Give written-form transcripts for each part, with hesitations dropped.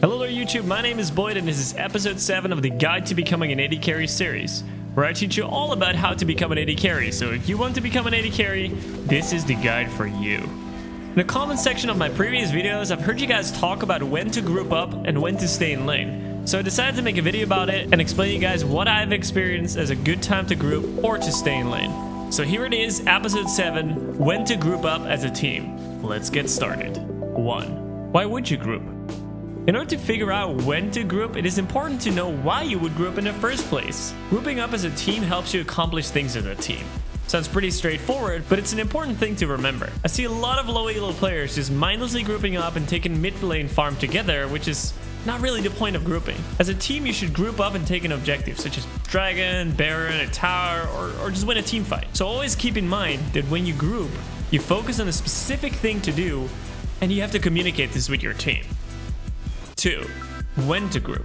Hello there YouTube, my name is Boyd and this is episode 7 of the Guide to Becoming an AD Carry series, where I teach you all about how to become an AD Carry. So if you want to become an AD Carry, this is the guide for you. In the comment section of my previous videos, I've heard you guys talk about when to group up and when to stay in lane. So I decided to make a video about it and explain to you guys what I've experienced as a good time to group or to stay in lane. So here it is, episode 7, when to group up as a team. Let's get started. 1. Why would you group? In order to figure out when to group, it is important to know why you would group in the first place. Grouping up as a team helps you accomplish things as a team. Sounds pretty straightforward, but it's an important thing to remember. I see a lot of low elo players just mindlessly grouping up and taking mid lane farm together, which is not really the point of grouping. As a team, you should group up and take an objective, such as Dragon, Baron, a tower, or just win a team fight. So always keep in mind that when you group, you focus on a specific thing to do, and you have to communicate this with your team. 2. When to group.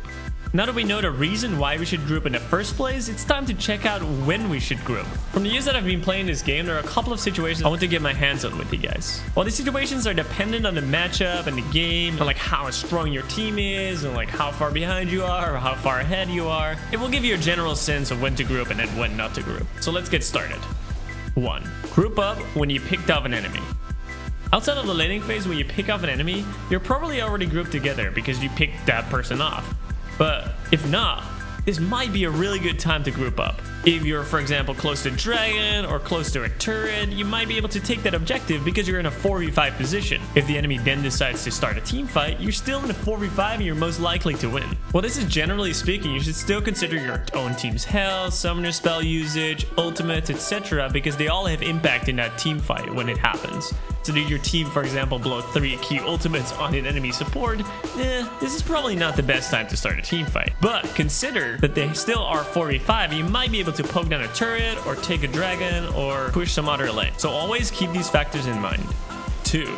Now that we know the reason why we should group in the first place, it's time to check out when we should group. From the years that I've been playing this game, there are a couple of situations I want to get my hands on with you guys. While these situations are dependent on the matchup and the game, and like how strong your team is, and like how far behind you are, or how far ahead you are, it will give you a general sense of when to group and then when not to group. So let's get started. 1. Group up when you picked off an enemy. Outside of the laning phase, when you pick off an enemy, you're probably already grouped together because you picked that person off. But if not, this might be a really good time to group up. If you're, for example, close to Dragon or close to a turret, you might be able to take that objective because you're in a 4v5 position. If the enemy then decides to start a team fight, you're still in a 4v5 and you're most likely to win. Well, this is generally speaking, you should still consider your own team's health, summoner spell usage, ultimates, etc. because they all have impact in that team fight when it happens. So did your team, for example, blow 3 key ultimates on an enemy support? This is probably not the best time to start a team fight. But consider that they still are 4v5 and you might be able to poke down a turret or take a dragon or push some other lane. So always keep these factors in mind. 2.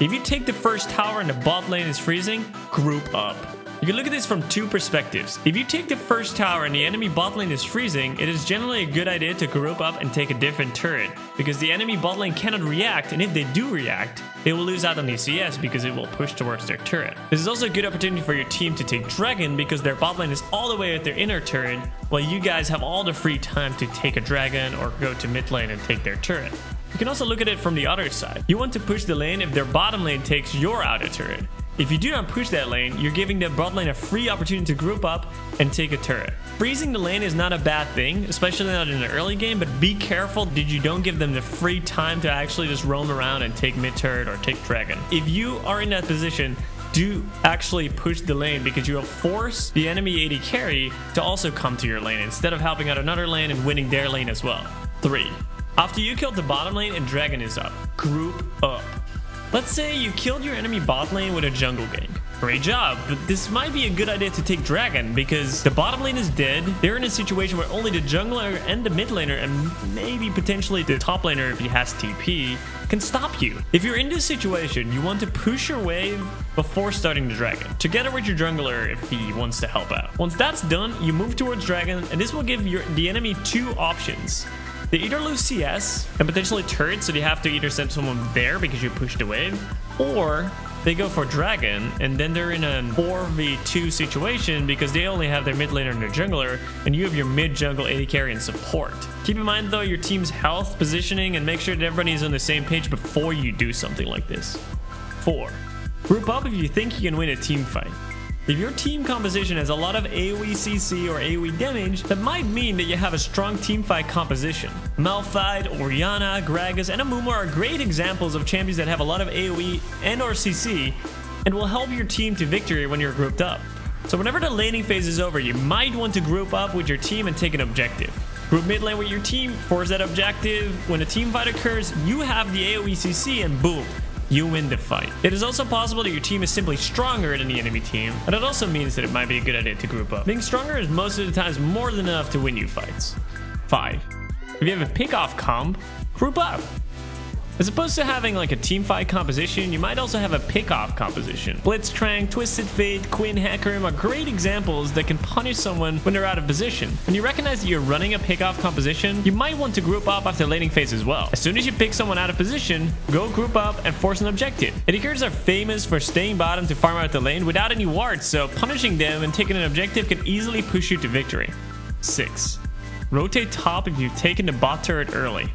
If you take the first tower and the bot lane is freezing, group up. You can look at this from 2 perspectives. If you take the first tower and the enemy bot lane is freezing, it is generally a good idea to group up and take a different turret, because the enemy bot lane cannot react, and if they do react, they will lose out on the CS because it will push towards their turret. This is also a good opportunity for your team to take Dragon because their bot lane is all the way at their inner turret, while you guys have all the free time to take a Dragon or go to mid lane and take their turret. You can also look at it from the other side. You want to push the lane if their bottom lane takes your outer turret. If you do not push that lane, you're giving the bot lane a free opportunity to group up and take a turret. Freezing the lane is not a bad thing, especially not in the early game, but be careful that you don't give them the free time to actually just roam around and take mid turret or take dragon. If you are in that position, do actually push the lane because you will force the enemy AD carry to also come to your lane instead of helping out another lane and winning their lane as well. 3. After you killed the bottom lane and dragon is up, group up. Let's say you killed your enemy bot lane with a jungle gank. Great job, but this might be a good idea to take Dragon because the bottom lane is dead. They're in a situation where only the jungler and the mid laner and maybe potentially the top laner if he has TP can stop you. If you're in this situation, you want to push your wave before starting the Dragon, together with your jungler if he wants to help out. Once that's done, you move towards Dragon and this will give the enemy 2 options. They either lose CS and potentially turret, so they have to either send someone there because you pushed the wave, or they go for Dragon and then they're in a 4v2 situation because they only have their mid laner and their jungler, and you have your mid jungle AD carry and support. Keep in mind though your team's health, positioning, and make sure that everybody is on the same page before you do something like this. 4. Group up if you think you can win a team fight. If your team composition has a lot of AoE CC or AoE damage, that might mean that you have a strong teamfight composition. Malphite, Orianna, Gragas, and Amumu are great examples of champions that have a lot of AoE and or CC and will help your team to victory when you're grouped up. So whenever the laning phase is over, you might want to group up with your team and take an objective. Group mid lane with your team, force that objective. When a team fight occurs, you have the AoE CC and boom, you win the fight. It is also possible that your team is simply stronger than the enemy team, and it also means that it might be a good idea to group up. Being stronger is most of the times more than enough to win you fights. 5. If you have a pick-off comp, group up. As opposed to having like a team fight composition, you might also have a pick-off composition. Blitzcrank, Twisted Fate, Queen Hecarim are great examples that can punish someone when they're out of position. When you recognize that you're running a pick-off composition, you might want to group up after laning phase as well. As soon as you pick someone out of position, go group up and force an objective. AD carries are famous for staying bottom to farm out the lane without any wards, so punishing them and taking an objective can easily push you to victory. 6. Rotate top if you've taken the bot turret early.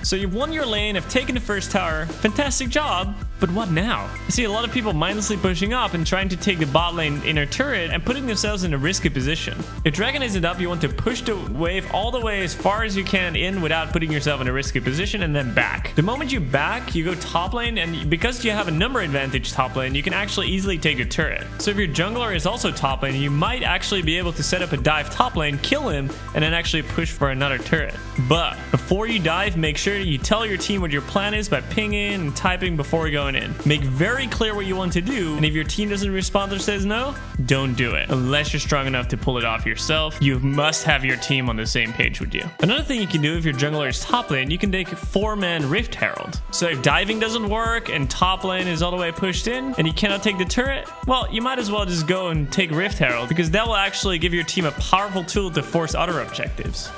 So you've won your lane, have taken the first tower, fantastic job, but what now? I see a lot of people mindlessly pushing up and trying to take the bot lane inner turret and putting themselves in a risky position. If Dragon isn't up, you want to push the wave all the way as far as you can in without putting yourself in a risky position and then back. The moment you back, you go top lane, and because you have a number advantage top lane, you can actually easily take a turret. So if your jungler is also top lane, you might actually be able to set up a dive top lane, kill him, and then actually push for another turret. But before you dive, make sure you tell your team what your plan is by pinging and typing before going in. Make very clear what you want to do, and if your team doesn't respond or says no, don't do it. Unless you're strong enough to pull it off yourself, you must have your team on the same page with you. Another thing you can do if your jungler is top lane, you can take 4-man Rift Herald. So if diving doesn't work and top lane is all the way pushed in and you cannot take the turret, well, you might as well just go and take Rift Herald, because that will actually give your team a powerful tool to force other objectives.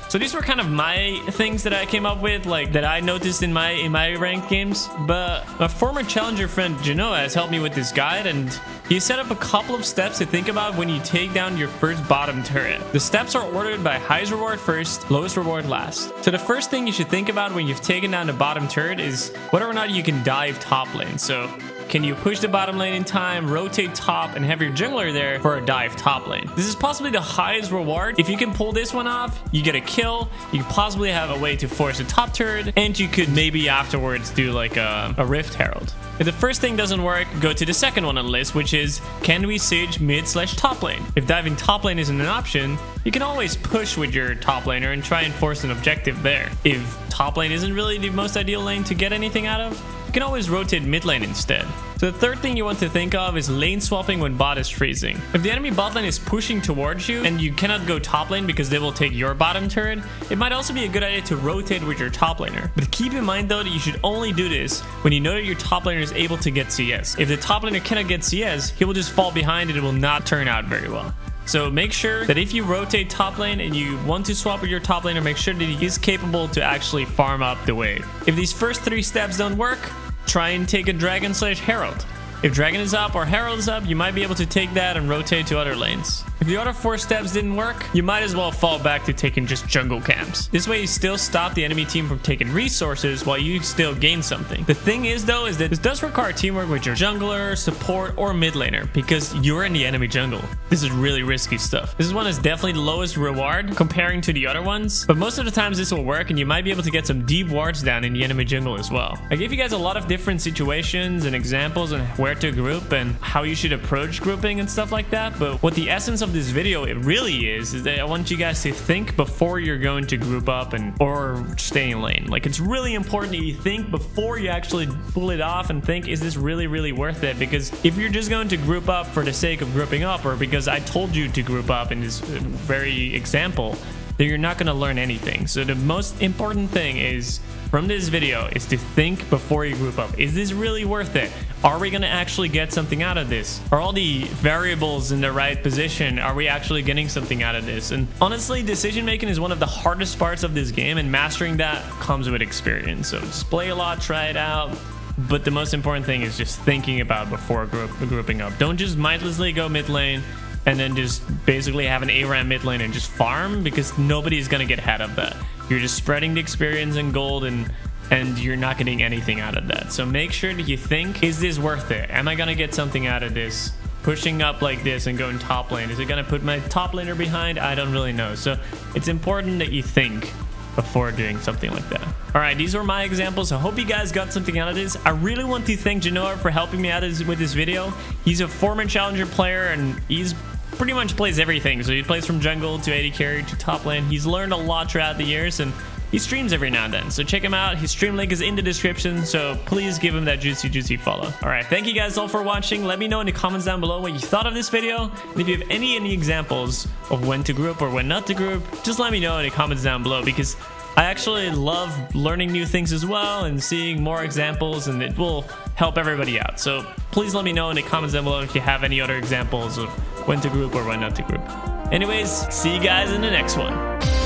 So these were kind of my things that I came up with, like that I noticed in my ranked games. But my former challenger friend Jinoa has helped me with this guide, and he set up a couple of steps to think about when you take down your first bottom turret. The steps are ordered by highest reward first, lowest reward last. So the first thing you should think about when you've taken down the bottom turret is whether or not you can dive top lane. So can you push the bottom lane in time, rotate top, and have your jungler there for a dive top lane? This is possibly the highest reward. If you can pull this one off, you get a kill, you could possibly have a way to force a top turret, and you could maybe afterwards do like a Rift Herald. If the first thing doesn't work, go to the second one on the list, which is, can we siege mid/top lane? If diving top lane isn't an option, you can always push with your top laner and try and force an objective there. If top lane isn't really the most ideal lane to get anything out of, you can always rotate mid lane instead. So the third thing you want to think of is lane swapping when bot is freezing. If the enemy bot lane is pushing towards you and you cannot go top lane because they will take your bottom turret, it might also be a good idea to rotate with your top laner. But keep in mind though that you should only do this when you know that your top laner is able to get CS. If the top laner cannot get CS, he will just fall behind and it will not turn out very well. So make sure that if you rotate top lane and you want to swap with your top laner, make sure that he is capable to actually farm up the wave. If these first 3 steps don't work, try and take a Dragon/Herald. If Dragon is up or Herald is up, you might be able to take that and rotate to other lanes. If the other 4 steps didn't work, you might as well fall back to taking just jungle camps. This way you still stop the enemy team from taking resources while you still gain something. The thing is though, is that this does require teamwork with your jungler, support, or mid laner, because you're in the enemy jungle. This is really risky stuff. This one is definitely the lowest reward comparing to the other ones, but most of the times this will work and you might be able to get some deep wards down in the enemy jungle as well. I gave you guys a lot of different situations and examples on where to group and how you should approach grouping and stuff like that, but what the essence of this video it really is that I want you guys to think before you're going to group up or stay in lane. Like, it's really important that you think before you actually pull it off and think, is this really worth it? Because if you're just going to group up for the sake of grouping up, or because I told you to group up in this very example, then you're not going to learn anything. So the most important thing is from this video is to think before you group up. Is this really worth it? Are we going to actually get something out of this? Are all the variables in the right position? Are we actually getting something out of this? And honestly, decision making is one of the hardest parts of this game, and mastering that comes with experience. So just play a lot, try it out. But the most important thing is just thinking about before grouping up. Don't just mindlessly go mid lane and then just basically have an ARAM mid lane and just farm, because nobody's going to get ahead of that. You're just spreading the experience and gold, and you're not getting anything out of that. So make sure that you think, is this worth it? Am I going to get something out of this? Pushing up like this and going top lane, is it going to put my top laner behind? I don't really know. So it's important that you think before doing something like that. All right, these were my examples. I hope you guys got something out of this. I really want to thank Jinoa for helping me out with this video. He's a former challenger player, and he's pretty much plays everything. So he plays from jungle to AD carry to top lane. He's learned a lot throughout the years, and he streams every now and then. So check him out. His stream link is in the description, so please give him that juicy follow. All right, thank you guys all for watching. Let me know in the comments down below what you thought of this video, and if you have any examples of when to group or when not to group, just let me know in the comments down below, because I actually love learning new things as well and seeing more examples, and it will help everybody out. So please let me know in the comments down below if you have any other examples of when to group or when not to group. Anyways, see you guys in the next one.